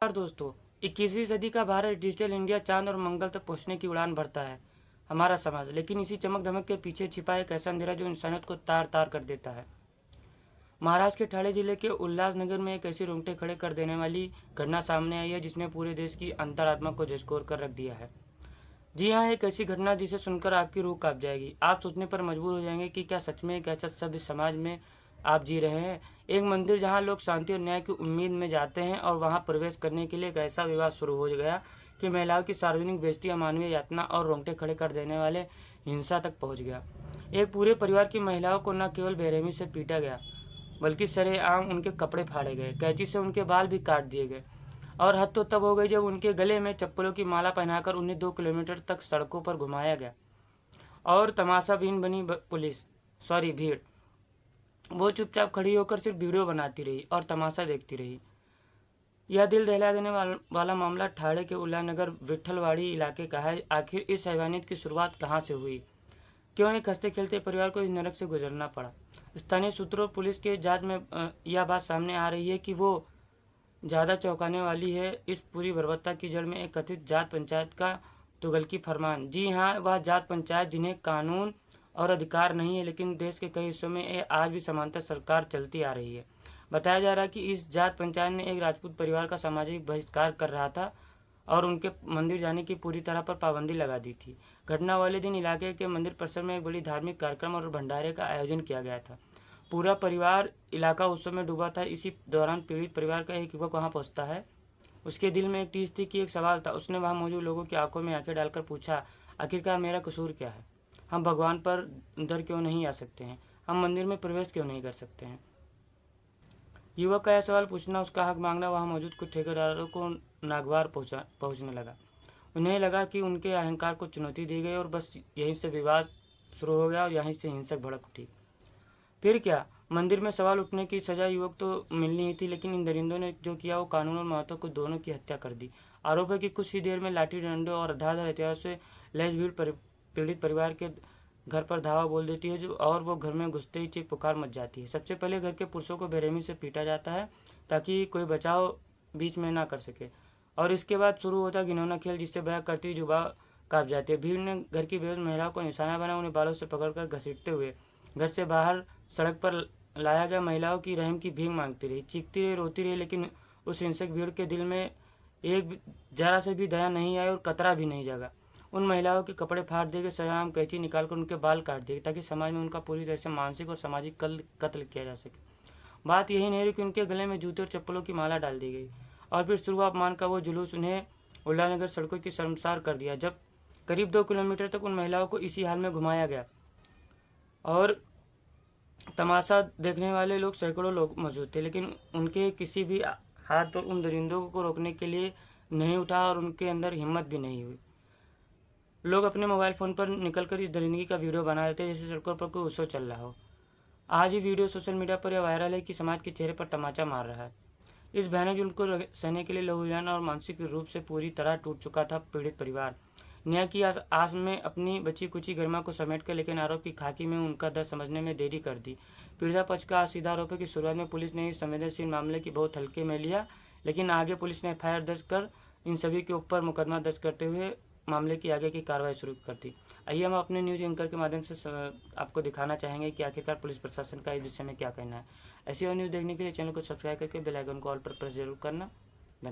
नमस्कार दोस्तों, 21वीं सदी का भारत डिजिटल इंडिया चांद और मंगल तक पहुंचने की उड़ान भरता है हमारा समाज। लेकिन इसी चमक धमक के पीछे छिपा एक ऐसा अंधेरा जो इंसानियत को तार तार कर देता है। महाराष्ट्र के ठाणे जिले के उल्लासनगर में एक ऐसी रोंगटे खड़े कर देने वाली घटना सामने आई है जिसने पूरे देश की अंतरात्मा को झकझोर कर रख दिया है। जी हाँ, एक ऐसी घटना जिसे सुनकर आपकी रूह कांप जाएगी। आप सोचने पर मजबूर हो जाएंगे कि क्या सच में एक ऐसा सभ्य समाज में आप जी रहे हैं। एक मंदिर जहाँ लोग शांति और न्याय की उम्मीद में जाते हैं और वहाँ प्रवेश करने के लिए एक ऐसा विवाद शुरू हो गया कि महिलाओं की सार्वजनिक बेइज्जती, अमानवीय यातना और रोंगटे खड़े कर देने वाले हिंसा तक पहुँच गया। एक पूरे परिवार की महिलाओं को न केवल बेरहमी से पीटा गया बल्कि सरेआम उनके कपड़े फाड़े गए, कैंची से उनके बाल भी काट दिए गए। और हद तो तब हो गई जब उनके गले में चप्पलों की माला पहनाकर उन्हें 2 किलोमीटर तक सड़कों पर घुमाया गया और तमाशा बीन बनी भीड़। वो चुपचाप खड़ी होकर सिर्फ वीडियो बनाती रही और तमाशा देखती रही। यह दिल दहला देने वाला मामला ठाणे के उल्लानगर विट्ठलवाड़ी इलाके का है। आखिर इस हैवानियत की शुरुआत कहाँ से हुई? क्यों एक हंसते खेलते परिवार को इस नरक से गुजरना पड़ा? स्थानीय सूत्रों पुलिस के जांच में यह बात सामने आ रही है कि वो ज़्यादा चौंकाने वाली है। इस पूरी बर्बरता की जड़ में एक कथित जात पंचायत का तुगलकी फरमान। जी हाँ, वह जात पंचायत जिन्हें कानून और अधिकार नहीं है, लेकिन देश के कई हिस्सों में आज भी समांतर सरकार चलती आ रही है। बताया जा रहा है कि इस जात पंचायत ने एक राजपूत परिवार का सामाजिक बहिष्कार कर रहा था और उनके मंदिर जाने की पूरी तरह पर पाबंदी लगा दी थी। घटना वाले दिन इलाके के मंदिर परिसर में एक बड़ी धार्मिक कार्यक्रम और भंडारे का आयोजन किया गया था। पूरा परिवार इलाका उत्सव में डूबा था। इसी दौरान पीड़ित परिवार का एक युवक वहां पहुंचता है। उसके दिल में एक टीस थी कि एक सवाल था। उसने वहां मौजूद लोगों की आंखों में आंखें डालकर पूछा, आखिरकार मेरा कसूर क्या है? हम भगवान पर दर क्यों नहीं आ सकते हैं? हम मंदिर में प्रवेश क्यों नहीं कर सकते हैं? युवक का यह सवाल पूछना, उसका हक मांगना वहां मौजूद कुछ ठेकेदारों को नागवार पहुंचने लगा। उन्हें लगा कि उनके अहंकार को चुनौती दी गई और बस यहीं से विवाद शुरू हो गया और यहीं से हिंसक भड़क उठी। फिर क्या? मंदिर में सवाल उठने की सजा युवक तो मिलनी ही थी, लेकिन इन दरिंदों ने जो किया वो कानून और महत्व को दोनों की हत्या कर दी। आरोप है कि कुछ ही देर में लाठी डंडों और धारदार हथियारों से लैस भीड़ पीड़ित परिवार के घर पर धावा बोल देती है और वो घर में घुसते ही चीख पुकार मच जाती है। सबसे पहले घर के पुरुषों को बेरहमी से पीटा जाता है ताकि कोई बचाव बीच में ना कर सके, और इसके बाद शुरू होता है घिनौना खेल जिससे बयां करती हुई जुबान कांप जाती है। भीड़ ने घर की बेहोश महिलाओं को निशाना बना, उन्हें बालों से पकड़कर घसीटते हुए घर से बाहर सड़क पर लाया गया। महिलाओं की रहम की भीख मांगती रही, चीखती रही, रोती रही, लेकिन उस हिंसक भीड़ के दिल में एक जरा से भी दया नहीं आई और कतरा भी नहीं जगा। उन महिलाओं के कपड़े फाड़ दिए गए, सरेआम कैंची निकालकर उनके बाल काट दिए ताकि समाज में उनका पूरी तरह से मानसिक और सामाजिक कत्ल किया जा सके। बात यही नहीं रही कि उनके गले में जूते और चप्पलों की माला डाल दी गई और फिर शुरू अपमान का वो जुलूस उन्हें उल्लानगर सड़कों की शर्मसार कर दिया। जब करीब 2 किलोमीटर तक उन महिलाओं को इसी हाल में घुमाया गया और तमाशा देखने वाले लोग सैकड़ों लोग मौजूद थे, लेकिन उनके किसी भी हाथ पर उन दरिंदों को रोकने के लिए नहीं उठा और उनके अंदर हिम्मत भी नहीं हुई। लोग अपने मोबाइल फ़ोन पर निकलकर इस दरिंदगी का वीडियो बना रहे थे जैसे सड़कों पर कोई उत्सव चल रहा हो। आज ही वीडियो सोशल मीडिया पर यह वायरल है कि समाज के चेहरे पर तमाचा मार रहा है। इस भयानक जुल्म को सहने के लिए लहूलुहान और मानसिक रूप से पूरी तरह टूट चुका था पीड़ित परिवार। न्याय की आस में अपनी बची कुची गरिमा को समेटकर लेकिन आरोप की खाकी में उनका दर्द समझने में देरी कर दी। पीड़िता पक्ष का सीधा आरोप है कि शुरुआत में पुलिस ने इस संवेदनशील मामले की बहुत हल्के में लिया, लेकिन आगे पुलिस ने एफआईआर दर्ज कर इन सभी के ऊपर मुकदमा दर्ज करते हुए मामले की आगे की कार्रवाई शुरू कर दी। आइए हम अपने न्यूज़ एंकर के माध्यम से आपको दिखाना चाहेंगे कि आखिरकार पुलिस प्रशासन का इस विषय में क्या कहना है। ऐसी और न्यूज़ देखने के लिए चैनल को सब्सक्राइब करके बेल आइकन को ऑल पर प्रेस जरूर करना।